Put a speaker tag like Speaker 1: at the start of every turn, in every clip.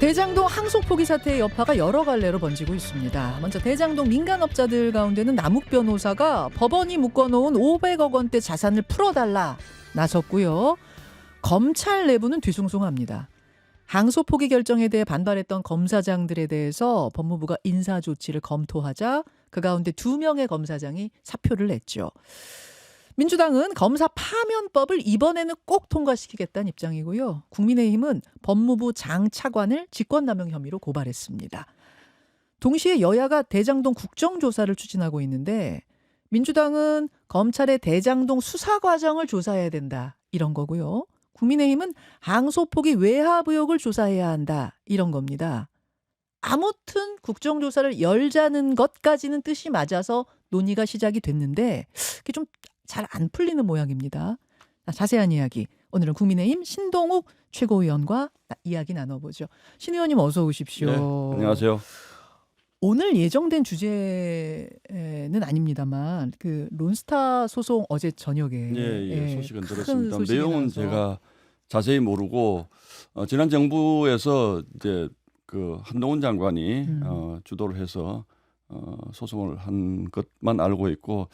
Speaker 1: 대장동 항소 포기 사태의 여파가 여러 갈래로 번지고 있습니다. 먼저 대장동 민간업자들 가운데는 남욱 변호사가 법원이 묶어놓은 500억 원대 자산을 풀어달라 나섰고요. 검찰 내부는 뒤숭숭합니다. 항소 포기 결정에 대해 반발했던 검사장들에 대해서 법무부가 인사 조치를 검토하자 그 가운데 2명의 검사장이 사표를 냈죠. 민주당은 검사 파면법을 이번에는 꼭 통과시키겠다는 입장이고요. 국민의힘은 법무부 장차관을 직권남용 혐의로 고발했습니다. 동시에 여야가 대장동 국정조사를 추진하고 있는데 민주당은 검찰의 대장동 수사 과정을 조사해야 된다 이런 거고요. 국민의힘은 항소 포기 외압 의혹을 조사해야 한다 이런 겁니다. 아무튼 국정조사를 열자는 것까지는 뜻이 맞아서 논의가 시작이 됐는데 그게 좀 잘 안 풀리는 모양입니다. 자세한 이야기 오늘은 국민의힘 신동욱 최고위원과 이야기 나눠보죠. 신 의원님 어서 오십시오.
Speaker 2: 네, 안녕하세요.
Speaker 1: 오늘 예정된 주제는 아닙니다만 그 론스타 소송 어제 저녁에
Speaker 2: 소식은
Speaker 1: 큰
Speaker 2: 들었습니다.
Speaker 1: 소식이
Speaker 2: 내용은
Speaker 1: 나서.
Speaker 2: 제가 자세히 모르고 지난 정부에서 이제 그 한동훈 장관이 주도를 해서 소송을 한 것만 알고 있고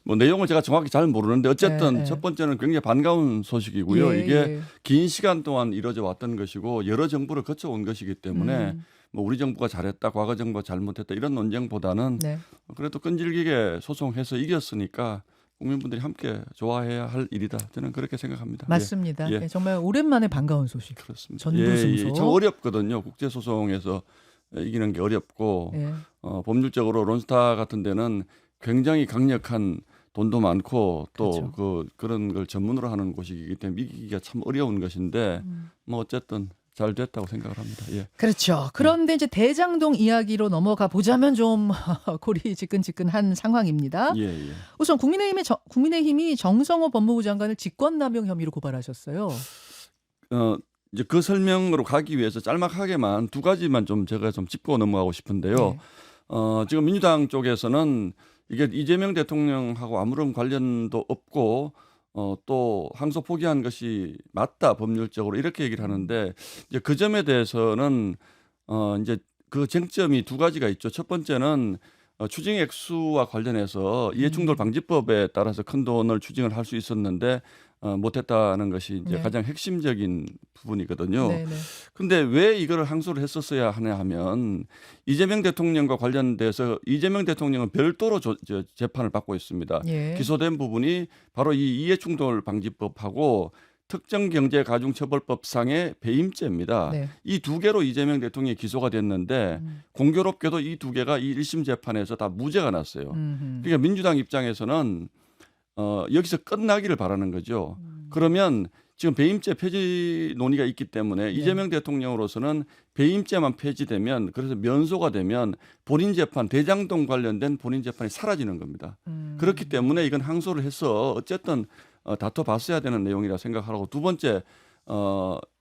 Speaker 2: 뭐 내용을 제가 정확히 잘 모르는데 어쨌든 첫 번째는 굉장히 반가운 소식이고요. 이게 긴 시간 동안 이루어져 왔던 것이고 여러 정부를 거쳐온 것이기 때문에 뭐 우리 정부가 잘했다, 과거 정부가 잘못했다 이런 논쟁보다는 그래도 끈질기게 소송해서 이겼으니까 국민분들이 함께 좋아해야 할 일이다. 저는 그렇게 생각합니다.
Speaker 1: 맞습니다. 정말 오랜만에 반가운 소식.
Speaker 2: 그렇습니다.
Speaker 1: 전부승소.
Speaker 2: 참 어렵거든요. 국제소송에서 이기는 게 어렵고 법률적으로 론스타 같은 데는 굉장히 강력한 돈도 많고 또 그런 걸 전문으로 하는 곳이기 때문에 이기기가 참 어려운 것인데 뭐 어쨌든 잘 됐다고 생각을 합니다.
Speaker 1: 그렇죠. 그런데 이제 대장동 이야기로 넘어가 보자면 좀 골이 지끈지끈한 상황입니다. 우선 국민의힘이 정성호 법무부 장관을 직권남용 혐의로 고발하셨어요.
Speaker 2: 이제 그 설명으로 가기 위해서 짤막하게만 두 가지만 좀 제가 좀 짚고 넘어가고 싶은데요. 지금 민주당 쪽에서는 이게 이재명 대통령하고 아무런 관련도 없고 또 항소 포기한 것이 맞다 법률적으로 이렇게 얘기를 하는데 이제 그 점에 대해서는 이제 그 쟁점이 두 가지가 있죠. 첫 번째는 추징 액수와 관련해서 이해충돌 방지법에 따라서 큰 돈을 추징을 할 수 있었는데 못했다는 것이 이제 가장 핵심적인 부분이거든요. 그런데 왜 이걸 항소를 했었어야 하냐 하면 이재명 대통령과 관련돼서 이재명 대통령은 별도로 재판을 받고 있습니다. 기소된 부분이 바로 이 이해충돌 방지법하고 특정경제가중처벌법상의 배임죄입니다. 이 두 개로 이재명 대통령이 기소가 됐는데 공교롭게도 이 두 개가 이 1심 재판에서 다 무죄가 났어요. 그러니까 민주당 입장에서는 여기서 끝나기를 바라는 거죠. 그러면 지금 배임죄 폐지 논의가 있기 때문에 이재명 대통령으로서는 배임죄만 폐지되면 그래서 면소가 되면 본인 재판 대장동 관련된 본인 재판이 사라지는 겁니다. 그렇기 때문에 이건 항소를 해서 어쨌든 다퉈봤어야 되는 내용이라 생각하고 두 번째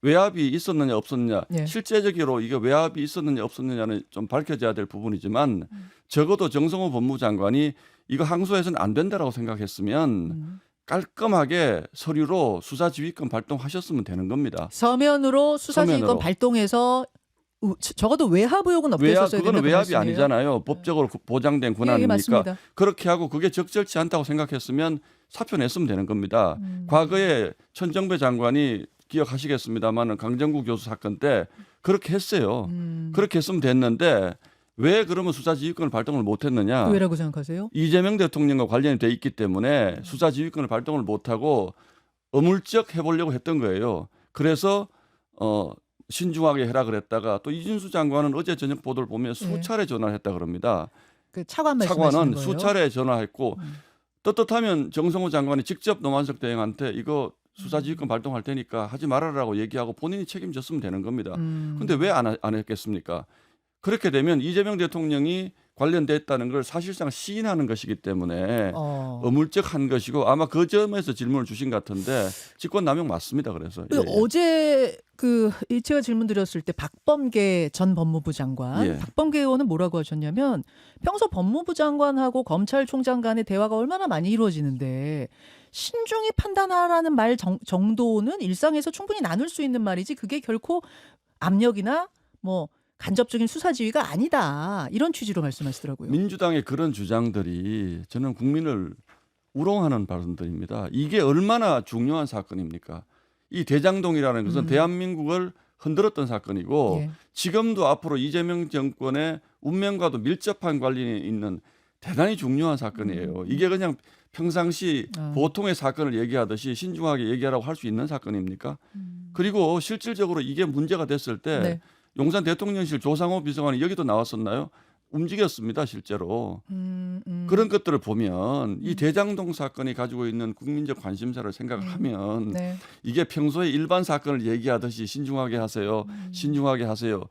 Speaker 2: 외압이 있었느냐 없었느냐 실제적으로 이게 외압이 있었느냐 없었느냐는 좀 밝혀져야 될 부분이지만 적어도 정성호 법무부 장관이 이거 항소해서는 안 된다라고 생각했으면 깔끔하게 서류로 수사지휘권 발동하셨으면 되는 겁니다.
Speaker 1: 서면으로 수사지휘권 발동해서 적어도 외압 의혹은 없었어야 된다고
Speaker 2: 그거는 외압이 아니잖아요. 법적으로 보장된 권한이니까 그렇게 하고 그게 적절치 않다고 생각했으면 사표 냈으면 되는 겁니다. 과거에 천정배 장관이 기억하시겠습니다만 강정구 교수 사건 때 그렇게 했어요. 그렇게 했으면 됐는데 왜 그러면 수사지휘권을 발동을 못했느냐.
Speaker 1: 왜라고 생각하세요?
Speaker 2: 이재명 대통령과 관련이 돼 있기 때문에 수사지휘권을 발동을 못하고 어물쩍 해보려고 했던 거예요. 그래서 신중하게 해라 그랬다가 또 이준수 장관은 어제 저녁 보도를 보면 수차례 전화를 했다 그럽니다.
Speaker 1: 그 차관은
Speaker 2: 수차례 전화했고 떳떳하면 정성호 장관이 직접 노만석 대행한테 이거 수사지휘권 발동할 테니까 하지 말아라고 얘기하고 본인이 책임졌으면 되는 겁니다. 그런데 왜 안 했겠습니까? 그렇게 되면 이재명 대통령이 관련됐다는 걸 사실상 시인하는 것이기 때문에 어물쩍한 것이고 아마 그 점에서 질문을 주신 것 같은데 직권남용 맞습니다. 그래서
Speaker 1: 어제 제가 질문 드렸을 때 박범계 전 법무부 장관 박범계 의원은 뭐라고 하셨냐면 평소 법무부 장관하고 검찰총장 간의 대화가 얼마나 많이 이루어지는데 신중히 판단하라는 말 정도는 일상에서 충분히 나눌 수 있는 말이지 그게 결코 압력이나 뭐 간접적인 수사 지휘가 아니다. 이런 취지로 말씀하시더라고요.
Speaker 2: 민주당의 그런 주장들이 저는 국민을 우롱하는 발언들입니다. 이게 얼마나 중요한 사건입니까? 이 대장동이라는 것은 대한민국을 흔들었던 사건이고
Speaker 1: 예.
Speaker 2: 지금도 앞으로 이재명 정권의 운명과도 밀접한 관련이 있는 대단히 중요한 사건이에요. 이게 그냥 평상시 보통의 사건을 얘기하듯이 신중하게 얘기하라고 할 수 있는 사건입니까? 그리고 실질적으로 이게 문제가 됐을 때
Speaker 1: 네.
Speaker 2: 용산 대통령실 조상호 비서관이 여기도 나왔었나요? 움직였습니다, 실제로. 그런 것들을 보면 이 대장동 사건이 가지고 있는 국민적 관심사를 생각을 하면
Speaker 1: 네.
Speaker 2: 이게 평소에 일반 사건을 얘기하듯이 신중하게 하세요. 신중하게 하세요.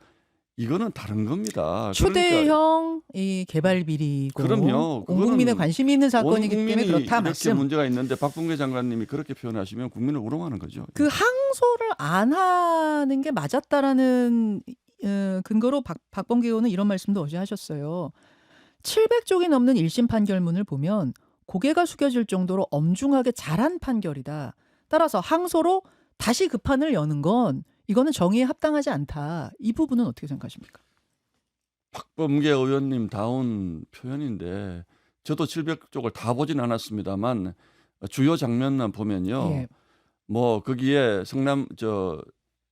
Speaker 2: 이거는 다른 겁니다.
Speaker 1: 초대형 이 개발 비리고
Speaker 2: 그럼요.
Speaker 1: 온 국민의 관심이 있는 사건이기
Speaker 2: 온
Speaker 1: 때문에
Speaker 2: 국민이
Speaker 1: 그렇다
Speaker 2: 이렇게
Speaker 1: 말씀.
Speaker 2: 문제가 있는데 박범계 장관님이 그렇게 표현하시면 국민을 우롱하는 거죠.
Speaker 1: 그 항소를 안 하는 게 맞았다라는 근거로 박범계 의원은 이런 말씀도 어제 하셨어요. 700쪽이 넘는 1심 판결문을 보면 고개가 숙여질 정도로 엄중하게 잘한 판결이다. 따라서 항소로 다시 그 판을 여는 건 이거는 정의에 합당하지 않다. 이 부분은 어떻게 생각하십니까?
Speaker 2: 박범계 의원님 다운 표현인데 저도 700쪽을 다 보진 않았습니다만 주요 장면만 보면요.
Speaker 1: 예.
Speaker 2: 뭐 거기에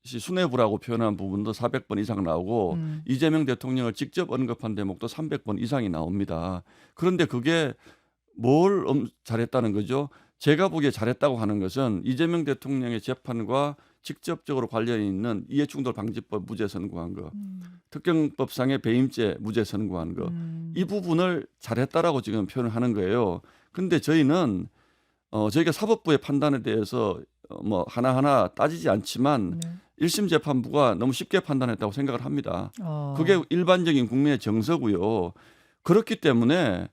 Speaker 2: 수뇌부라고 표현한 부분도 400번 이상 나오고 이재명 대통령을 직접 언급한 대목도 300번 이상이 나옵니다. 그런데 그게 뭘 잘했다는 거죠? 제가 보기에 잘했다고 하는 것은 이재명 대통령의 재판과 직접적으로 관련이 있는 이해충돌 방지법 무죄 선고한 거, 특경법상의 배임죄 무죄 선고한 거, 이 부분을 잘했다라고 지금 표현을 하는 거예요. 근데 저희는 저희가 사법부의 판단에 대해서 뭐 하나하나 따지지 않지만 1심 재판부가 너무 쉽게 판단했다고 생각을 합니다. 그게 일반적인 국민의 정서고요. 그렇기 때문에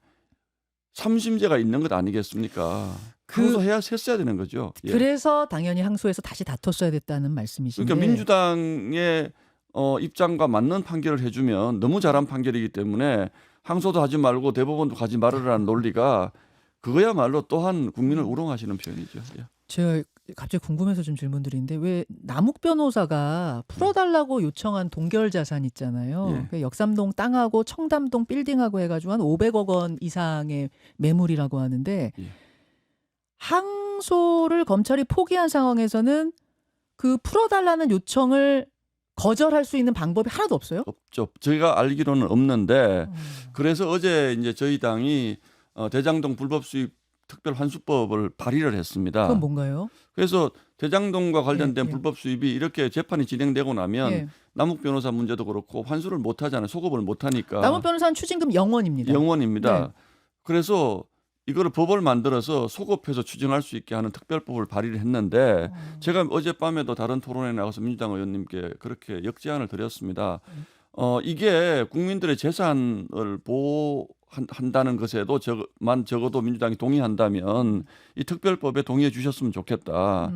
Speaker 2: 3심제가 있는 것 아니겠습니까? 항소했어야 되는 거죠. 예.
Speaker 1: 그래서 당연히 항소해서 다시 다퉜어야 됐다는 말씀이신데.
Speaker 2: 그러니까 민주당의 입장과 맞는 판결을 해주면 너무 잘한 판결이기 때문에 항소도 하지 말고 대법원도 가지 말으라는 논리가 그거야말로 또한 국민을 우롱하시는 표현이죠. 예.
Speaker 1: 제가 갑자기 궁금해서 좀 질문드리는데 왜 남욱 변호사가 풀어달라고 요청한 동결 자산 있잖아요.
Speaker 2: 예.
Speaker 1: 그러니까 역삼동 땅하고 청담동 빌딩하고 해가지고 한 500억 원 이상의 매물이라고 하는데
Speaker 2: 예.
Speaker 1: 항소를 검찰이 포기한 상황에서는 그 풀어달라는 요청을 거절할 수 있는 방법이 하나도 없어요?
Speaker 2: 없죠. 저희가 알기로는 없는데 그래서 어제 이제 저희 당이 대장동 불법 수입 특별 환수법을 발의를 했습니다.
Speaker 1: 그건 뭔가요?
Speaker 2: 그래서 대장동과 관련된
Speaker 1: 예.
Speaker 2: 불법 수입이 이렇게 재판이 진행되고 나면
Speaker 1: 예.
Speaker 2: 남욱 변호사 문제도 그렇고 환수를 못 하잖아요. 소급을 못 하니까.
Speaker 1: 남욱 변호사는 추징금 0원입니다.
Speaker 2: 0원입니다.
Speaker 1: 네.
Speaker 2: 그래서 이거를 법을 만들어서 소급해서 추징할 수 있게 하는 특별법을 발의를 했는데 제가 어젯밤에도 다른 토론에 나가서 민주당 의원님께 그렇게 역제안을 드렸습니다. 이게 국민들의 재산을 보호한다는 것에도 적어도 민주당이 동의한다면 이 특별법에 동의해 주셨으면 좋겠다.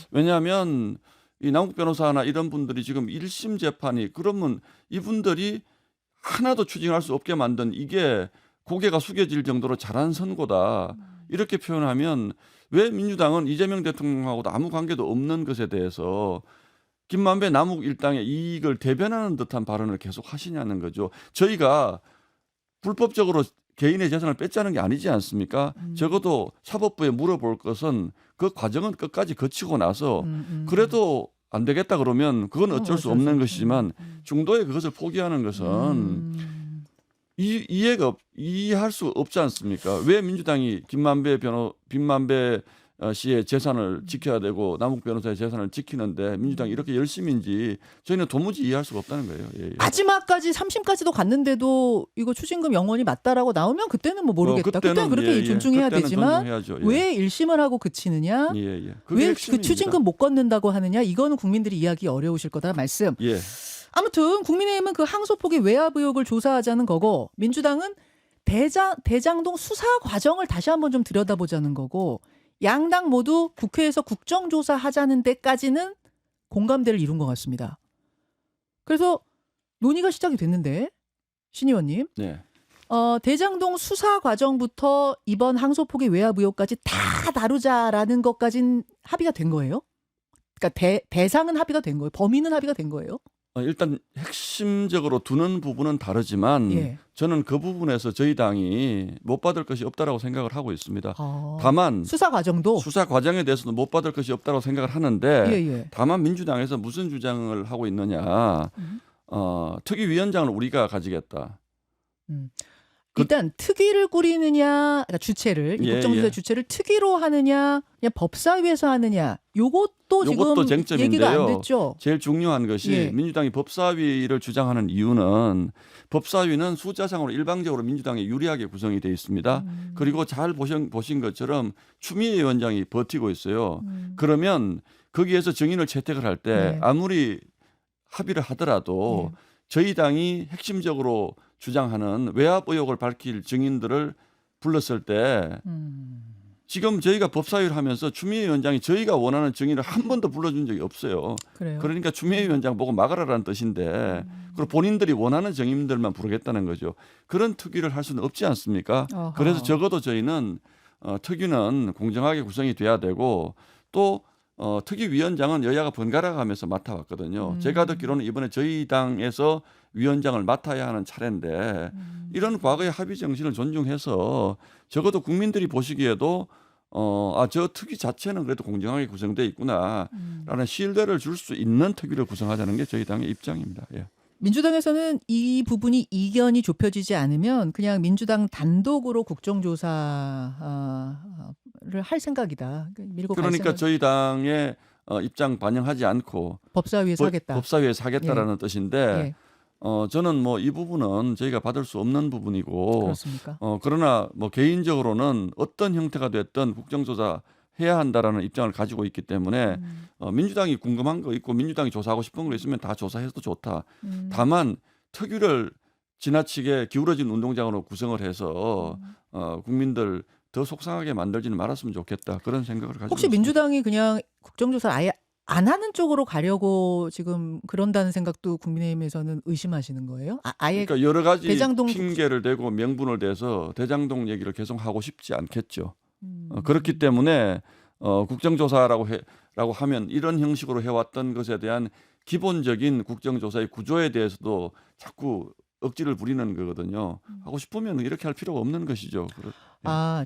Speaker 2: 왜냐하면 이 남욱 변호사나 이런 분들이 지금 1심 재판이 그러면 이분들이 하나도 추징할 수 없게 만든 이게 고개가 숙여질 정도로 잘한 선고다. 이렇게 표현하면 왜 민주당은 이재명 대통령하고도 아무 관계도 없는 것에 대해서 김만배 남욱 일당의 이익을 대변하는 듯한 발언을 계속 하시냐는 거죠. 저희가 불법적으로 개인의 재산을 뺏자는 게 아니지 않습니까? 적어도 사법부에 물어볼 것은 그 과정은 끝까지 거치고 나서 그래도 안 되겠다 그러면 그건 어쩔 수 없는 것이지만 중도에 그것을 포기하는 것은 이해할 수 없지 않습니까? 왜 민주당이 김만배 씨의 재산을 지켜야 되고 남욱 변호사의 재산을 지키는데 민주당이 이렇게 열심인지 저희는 도무지 이해할 수가 없다는 거예요. 예.
Speaker 1: 마지막까지 3심까지도 갔는데도 이거 추징금 0원이 맞다라고 나오면 그때는 뭐 모르겠다. 그때는 그렇게 존중해야 되지만
Speaker 2: 존중해야죠.
Speaker 1: 왜 1심을 하고 그치느냐?
Speaker 2: 왜
Speaker 1: 그 추징금 못 걷는다고 하느냐? 이거는 국민들이 이해하기 어려우실 거다 말씀.
Speaker 2: 예.
Speaker 1: 아무튼 국민의힘은 그 항소 포기 외압 의혹을 조사하자는 거고 민주당은 대장동 수사 과정을 다시 한번 좀 들여다보자는 거고 양당 모두 국회에서 국정조사하자는 데까지는 공감대를 이룬 것 같습니다. 그래서 논의가 시작이 됐는데 신 의원님
Speaker 2: 네.
Speaker 1: 대장동 수사 과정부터 이번 항소 포기 외압 의혹까지 다 다루자라는 것까진 합의가 된 거예요? 그러니까 대상은 합의가 된 거예요? 범위는 합의가 된 거예요?
Speaker 2: 일단 핵심적으로 두는 부분은 다르지만
Speaker 1: 예.
Speaker 2: 저는 그 부분에서 저희 당이 못 받을 것이 없다라고 생각을 하고 있습니다.
Speaker 1: 아,
Speaker 2: 다만
Speaker 1: 수사 과정도
Speaker 2: 수사 과정에 대해서도 못 받을 것이 없다고 생각을 하는데
Speaker 1: 예, 예.
Speaker 2: 다만 민주당에서 무슨 주장을 하고 있느냐. 특위위원장을 우리가 가지겠다.
Speaker 1: 일단 특위를 꾸리느냐, 그러니까 주체를 이
Speaker 2: 예,
Speaker 1: 국정조사
Speaker 2: 예.
Speaker 1: 주체를 특위로 하느냐, 그냥 법사위에서 하느냐, 요것도 지금
Speaker 2: 요것도 쟁점인데요.
Speaker 1: 얘기가 안 됐죠.
Speaker 2: 제일 중요한 것이
Speaker 1: 예.
Speaker 2: 민주당이 법사위를 주장하는 이유는 법사위는 숫자상으로 일방적으로 민주당에 유리하게 구성이 되어 있습니다. 그리고 잘 보신 것처럼 추미애 위원장이 버티고 있어요. 그러면 거기에서 증인을 채택을 할 때
Speaker 1: 네.
Speaker 2: 아무리 합의를 하더라도 저희 당이 핵심적으로 주장하는 외압 의혹을 밝힐 증인들을 불렀을 때 지금 저희가 법사위를 하면서 추미애 위원장이 저희가 원하는 증인을 한 번도 불러준 적이 없어요.
Speaker 1: 그래요.
Speaker 2: 그러니까 추미애 위원장 보고 막아라라는 뜻인데 그리고 본인들이 원하는 증인들만 부르겠다는 거죠. 그런 특위를 할 수는 없지 않습니까?
Speaker 1: 어허.
Speaker 2: 그래서 적어도 저희는 특위는 공정하게 구성이 돼야 되고 또 특위위원장은 여야가 번갈아 가면서 맡아왔거든요. 제가 듣기로는 이번에 저희 당에서 위원장을 맡아야 하는 차례인데 이런 과거의 합의 정신을 존중해서 적어도 국민들이 보시기에도 저 특위 자체는 그래도 공정하게 구성되어 있구나라는 신뢰를 줄 수 있는 특위를 구성하자는 게 저희 당의 입장입니다. 예.
Speaker 1: 민주당에서는 이 부분이 이견이 좁혀지지 않으면 그냥 민주당 단독으로 국정조사를 할 생각이다. 밀고 갈
Speaker 2: 그러니까
Speaker 1: 생각.
Speaker 2: 저희 당의 입장 반영하지 않고
Speaker 1: 법사위에서 하겠다.
Speaker 2: 법사위에서 하겠다라는 뜻인데
Speaker 1: 예.
Speaker 2: 저는 뭐 이 부분은 저희가 받을 수 없는 부분이고
Speaker 1: 그렇습니까?
Speaker 2: 그러나 뭐 개인적으로는 어떤 형태가 됐든 국정조사 해야 한다라는 입장을 가지고 있기 때문에 민주당이 궁금한 거 있고 민주당이 조사하고 싶은 거 있으면 다 조사해도 좋다. 다만 특위를 지나치게 기울어진 운동장으로 구성을 해서 국민들 더 속상하게 만들지는 말았으면 좋겠다. 그런 생각을 가지고
Speaker 1: 혹시
Speaker 2: 있습니다.
Speaker 1: 민주당이 그냥 국정조사를 아예 안 하는 쪽으로 가려고 지금 그런다는 생각도 국민의힘에서는 의심하시는 거예요? 아예
Speaker 2: 그러니까 여러 가지
Speaker 1: 대장동
Speaker 2: 핑계를 대고 명분을 대서 대장동 얘기를 계속 하고 싶지 않겠죠. 그렇기 때문에 국정조사라고 하면 이런 형식으로 해왔던 것에 대한 기본적인 국정조사의 구조에 대해서도 자꾸 억지를 부리는 거거든요. 하고 싶으면 이렇게 할 필요가 없는 것이죠.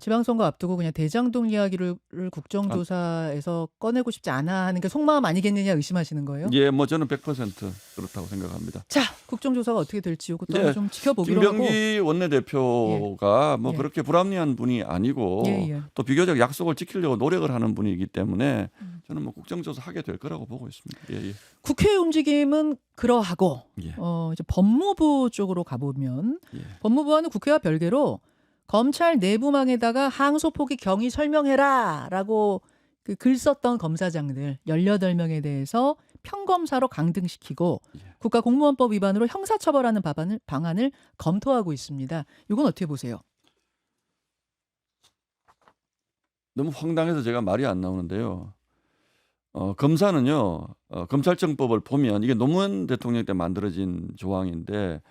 Speaker 1: 지방선거 앞두고 그냥 대장동 이야기를 국정조사에서 꺼내고 싶지 않아 하는 게 속마음 아니겠느냐 의심하시는 거예요?
Speaker 2: 예, 뭐 저는 100% 그렇다고 생각합니다.
Speaker 1: 자, 국정조사가 어떻게 될지 이것도
Speaker 2: 예,
Speaker 1: 좀 지켜보기로 하고.
Speaker 2: 김병기 원내대표가 뭐 그렇게 불합리한 분이 아니고 또 비교적 약속을 지키려고 노력을 하는 분이기 때문에 저는 뭐 국정조사 하게 될 거라고 보고 있습니다. 예.
Speaker 1: 국회 움직임은 그러하고
Speaker 2: 예.
Speaker 1: 이제 법무부 쪽으로 가보면
Speaker 2: 예.
Speaker 1: 법무부와는 국회와 별개로 검찰 내부망에다가 항소포기 경위 설명해라라고 그 글 썼던 검사장들 18명에 대해서 평검사로 강등시키고 국가공무원법 위반으로 형사처벌하는 방안을 검토하고 있습니다. 이건 어떻게 보세요?
Speaker 2: 너무 황당해서 제가 말이 안 나오는데요. 검사는요. 검찰청법을 보면 이게 노무현 대통령 때 만들어진 조항인데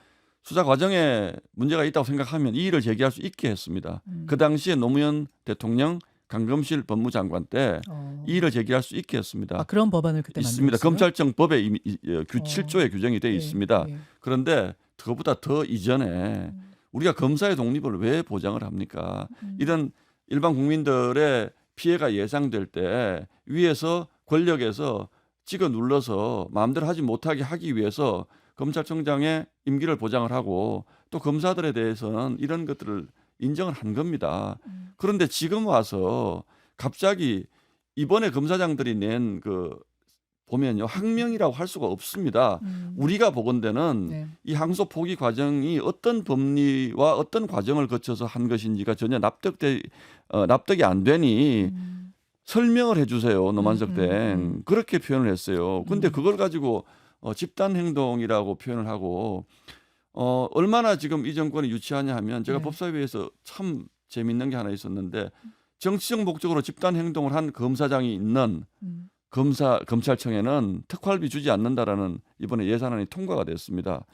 Speaker 2: 수사 과정에 문제가 있다고 생각하면 이의를 제기할 수 있게 했습니다. 그 당시에 노무현 대통령 강금실 법무장관 때 이의를 제기할 수 있게 했습니다.
Speaker 1: 그런 법안을 그때
Speaker 2: 있습니다.
Speaker 1: 만들었어요?
Speaker 2: 검찰청법에 이미 7조에 규정이 되어 있습니다.
Speaker 1: 예.
Speaker 2: 그런데 그것보다 더 이전에 우리가 검사의 독립을 왜 보장을 합니까? 이런 일반 국민들의 피해가 예상될 때 위에서 권력에서 찍어 눌러서 마음대로 하지 못하게 하기 위해서 검찰청장의 임기를 보장을 하고 또 검사들에 대해서는 이런 것들을 인정을 한 겁니다. 그런데 지금 와서 갑자기 이번에 검사장들이 낸 보면요. 항명이라고 할 수가 없습니다. 우리가 보건대는 이 항소 포기 과정이 어떤 법리와 어떤 과정을 거쳐서 한 것인지가 전혀 납득이 안 되니 설명을 해주세요. 노만석 땡. 그렇게 표현을 했어요. 근데 그걸 가지고 집단 행동이라고 표현을 하고 얼마나 지금 이 정권이 유치하냐 하면 제가 법사위에서 참 재밌는 게 하나 있었는데 정치적 목적으로 집단 행동을 한 검사장이 있는 검찰청에는 특활비 주지 않는다라는 이번에 예산안이 통과가 됐습니다.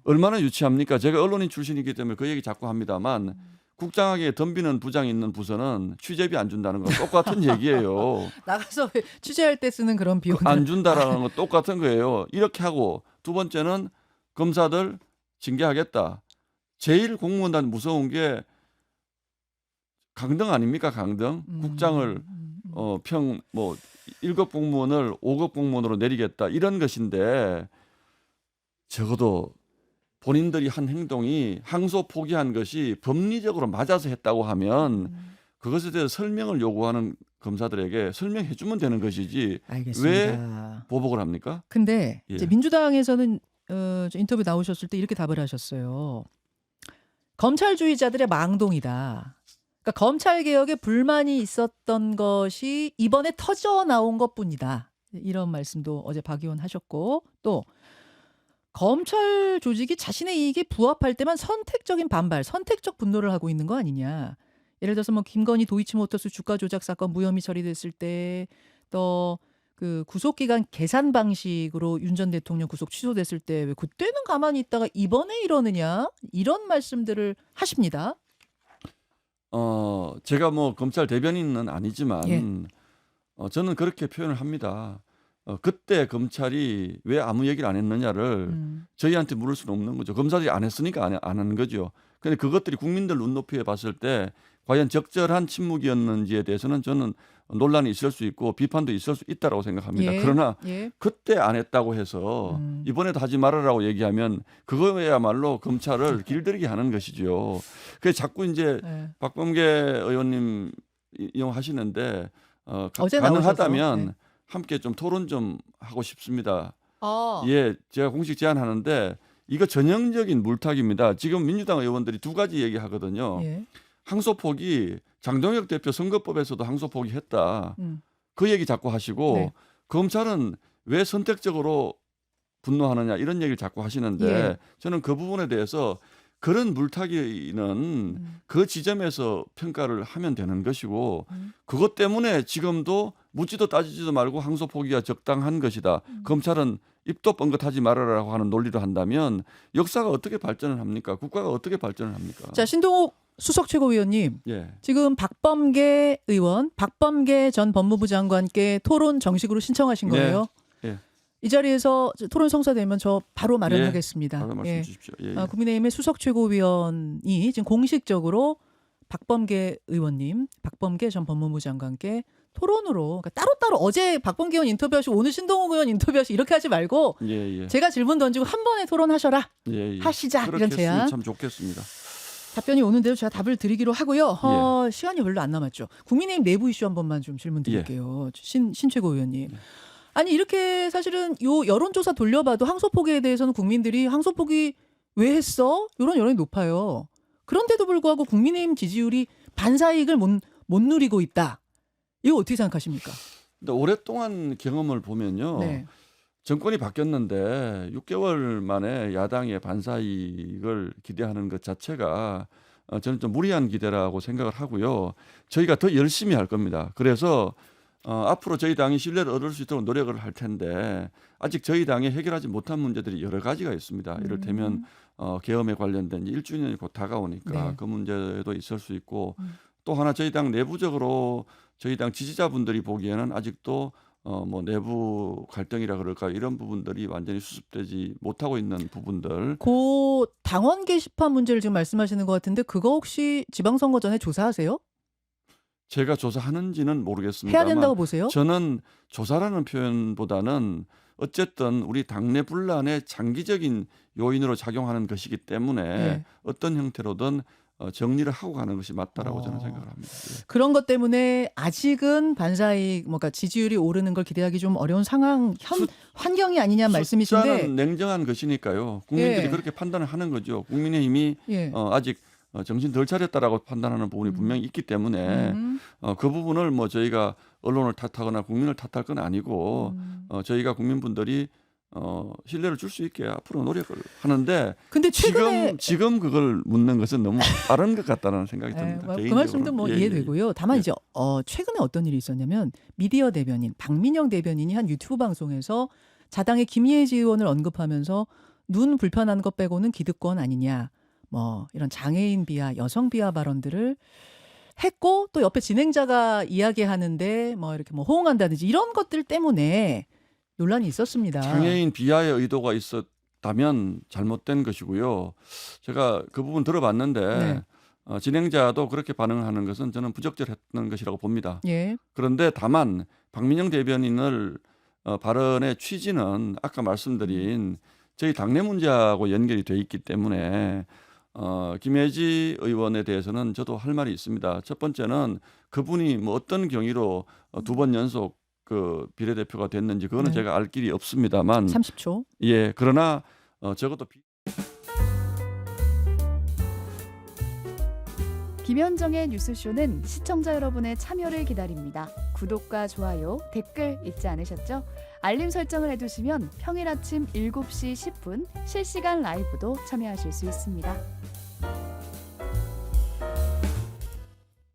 Speaker 2: 얼마나 유치합니까? 제가 언론인 출신이기 때문에 그 얘기 자꾸 합니다만 국장에게 덤비는 부장이 있는 부서는 취재비 안 준다는 거 똑같은 얘기예요.
Speaker 1: 나가서 취재할 때 쓰는 그런 비용을
Speaker 2: 안 준다라는 거 똑같은 거예요. 이렇게 하고 두 번째는 검사들 징계하겠다. 제일 공무원단 무서운 게 강등 아닙니까? 강등. 국장을 평 뭐 1급 공무원을 5급 공무원으로 내리겠다 이런 것인데 적어도 본인들이 한 행동이 항소 포기한 것이 법리적으로 맞아서 했다고 하면 그것에 대해서 설명을 요구하는 검사들에게 설명해 주면 되는 것이지
Speaker 1: 알겠습니다.
Speaker 2: 왜 보복을 합니까?
Speaker 1: 근데
Speaker 2: 예.
Speaker 1: 이제 민주당에서는 저 인터뷰 나오셨을 때 이렇게 답을 하셨어요. 검찰주의자들의 망동이다. 그러니까 검찰 개혁에 불만이 있었던 것이 이번에 터져 나온 것뿐이다. 이런 말씀도 어제 박 의원 하셨고 또 검찰 조직이 자신의 이익에 부합할 때만 선택적인 반발, 선택적 분노를 하고 있는 거 아니냐. 예를 들어서 뭐 김건희 도이치모터스 주가 조작 사건 무혐의 처리됐을 때 또 그 구속 기간 계산 방식으로 윤 전 대통령 구속 취소됐을 때 왜 그때는 가만히 있다가 이번에 이러느냐 이런 말씀들을 하십니다.
Speaker 2: 제가 뭐 검찰 대변인은 아니지만
Speaker 1: 예.
Speaker 2: 저는 그렇게 표현을 합니다. 그때 검찰이 왜 아무 얘기를 안 했느냐를 저희한테 물을 수는 없는 거죠. 검사들이 안 했으니까 안 하는 거죠. 근데 그것들이 국민들 눈높이에 봤을 때 과연 적절한 침묵이었는지에 대해서는 저는 논란이 있을 수 있고 비판도 있을 수 있다라고 생각합니다.
Speaker 1: 예.
Speaker 2: 그러나
Speaker 1: 예.
Speaker 2: 그때 안 했다고 해서 이번에도 하지 말아라고 얘기하면 그거야말로 검찰을 길들이게 하는 것이죠. 그래서 자꾸 이제
Speaker 1: 예.
Speaker 2: 박범계 의원님 이용하시는데
Speaker 1: 어제
Speaker 2: 가능하다면
Speaker 1: 나오셔서, 네.
Speaker 2: 함께 좀 토론 좀 하고 싶습니다.
Speaker 1: 아.
Speaker 2: 예, 제가 공식 제안하는데 이거 전형적인 물타기입니다. 지금 민주당 의원들이 두 가지 얘기하거든요.
Speaker 1: 예.
Speaker 2: 항소포기 장동혁 대표 선거법에서도 항소포기 했다. 그 얘기 자꾸 하시고
Speaker 1: 네.
Speaker 2: 검찰은 왜 선택적으로 분노하느냐 이런 얘기를 자꾸 하시는데
Speaker 1: 예.
Speaker 2: 저는 그 부분에 대해서 그런 물타기는 그 지점에서 평가를 하면 되는 것이고 그것 때문에 지금도 묻지도 따지지도 말고 항소 포기가 적당한 것이다. 검찰은 입도 뻥긋하지 말아라고 하는 논리로 한다면 역사가 어떻게 발전을 합니까? 국가가 어떻게 발전을 합니까?
Speaker 1: 자, 신동욱 수석 최고위원님.
Speaker 2: 예.
Speaker 1: 지금 박범계 의원, 박범계 전 법무부 장관께 토론 정식으로 신청하신 거예요?
Speaker 2: 예.
Speaker 1: 이 자리에서 토론 성사되면 저 바로 마련하겠습니다.
Speaker 2: 바로 말씀 주십시오. 예, 예.
Speaker 1: 국민의힘의 수석 최고위원이 지금 공식적으로 박범계 의원님, 박범계 전 법무부 장관께 토론으로, 그러니까 따로따로 어제 박범계 의원 인터뷰하시고 오늘 신동욱 의원 인터뷰하시고 이렇게 하지 말고
Speaker 2: 예, 예.
Speaker 1: 제가 질문 던지고 한 번에 토론하셔라.
Speaker 2: 예, 예.
Speaker 1: 하시자.
Speaker 2: 그렇게
Speaker 1: 이런 제안.
Speaker 2: 했으면 참 좋겠습니다.
Speaker 1: 답변이 오는 대로 제가 답을 드리기로 하고요. 시간이 별로 안 남았죠. 국민의힘 내부 이슈 한 번만 좀 질문 드릴게요. 신 최고위원님. 아니 이렇게 사실은 요 여론조사 돌려봐도 항소포기에 대해서는 국민들이 항소포기 왜 했어? 이런 여론이 높아요. 그런데도 불구하고 국민의힘 지지율이 반사이익을 못 누리고 있다. 이거 어떻게 생각하십니까?
Speaker 2: 근데 오랫동안 경험을 보면요.
Speaker 1: 네.
Speaker 2: 정권이 바뀌었는데 6개월 만에 야당의 반사이익을 기대하는 것 자체가 저는 좀 무리한 기대라고 생각을 하고요. 저희가 더 열심히 할 겁니다. 그래서 앞으로 저희 당이 신뢰를 얻을 수 있도록 노력을 할 텐데 아직 저희 당에 해결하지 못한 문제들이 여러 가지가 있습니다. 이를테면 계엄에 관련된 1주년이 곧 다가오니까
Speaker 1: 네.
Speaker 2: 그 문제도 있을 수 있고 또 하나 저희 당 내부적으로 저희 당 지지자분들이 보기에는 아직도 뭐 내부 갈등이라 그럴까 이런 부분들이 완전히 수습되지 못하고 있는 부분들.
Speaker 1: 그 당원 게시판 문제를 지금 말씀하시는 것 같은데 그거 혹시 지방선거 전에 조사하세요?
Speaker 2: 제가 조사하는지는 모르겠습니다.
Speaker 1: 해야 된다고 보세요?
Speaker 2: 저는 조사라는 표현보다는 어쨌든 우리 당내 분란의 장기적인 요인으로 작용하는 것이기 때문에
Speaker 1: 네.
Speaker 2: 어떤 형태로든 정리를 하고 가는 것이 맞다라고 저는 생각을 합니다. 예.
Speaker 1: 그런 것 때문에 아직은 반사이익, 뭔가 지지율이 오르는 걸 기대하기 좀 어려운 상황, 환경이 아니냐는 말씀이신데.
Speaker 2: 숫자는 냉정한 것이니까요. 국민들이 그렇게 판단을 하는 거죠. 국민의힘이 아직 정신 덜 차렸다라고 판단하는 부분이 분명히 있기 때문에 그 부분을 뭐 저희가 언론을 탓하거나 국민을 탓할 건 아니고 저희가 국민분들이 신뢰를 줄 수 있게 앞으로 노력을 하는데
Speaker 1: 근데 최근에
Speaker 2: 지금 그걸 묻는 것은 너무 빠른 것 같다는 생각이 듭니다.
Speaker 1: 그 말씀도 뭐 이해되고요. 다만 이제 최근에 어떤 일이 있었냐면 미디어 대변인 박민영 대변인이 한 유튜브 방송에서 자당의 김예지 의원을 언급하면서 눈 불편한 것 빼고는 기득권 아니냐. 뭐 이런 장애인 비하, 여성 비하 발언들을 했고 또 옆에 진행자가 이야기하는데 뭐 이렇게 뭐 호응한다든지 이런 것들 때문에 논란이 있었습니다.
Speaker 2: 장애인 비하의 의도가 있었다면 잘못된 것이고요. 제가 그 부분 들어봤는데
Speaker 1: 네.
Speaker 2: 진행자도 그렇게 반응하는 것은 저는 부적절했던 것이라고 봅니다.
Speaker 1: 예.
Speaker 2: 그런데 다만 박민영 대변인을 발언의 취지는 아까 말씀드린 저희 당내 문제하고 연결이 돼 있기 때문에 김혜지 의원에 대해서는 저도 할 말이 있습니다. 첫 번째는 그분이 뭐 어떤 경위로 2번 연속 그 비례대표가 됐는지 그거는
Speaker 1: 네.
Speaker 2: 제가 알 길이 없습니다만
Speaker 1: 30초.
Speaker 2: 예, 그러나 적어도
Speaker 3: 김현정의 뉴스쇼는 시청자 여러분의 참여를 기다립니다. 구독과 좋아요, 댓글 잊지 않으셨죠? 알림 설정을 해두시면 평일 아침 7시 10분 실시간 라이브도 참여하실 수 있습니다.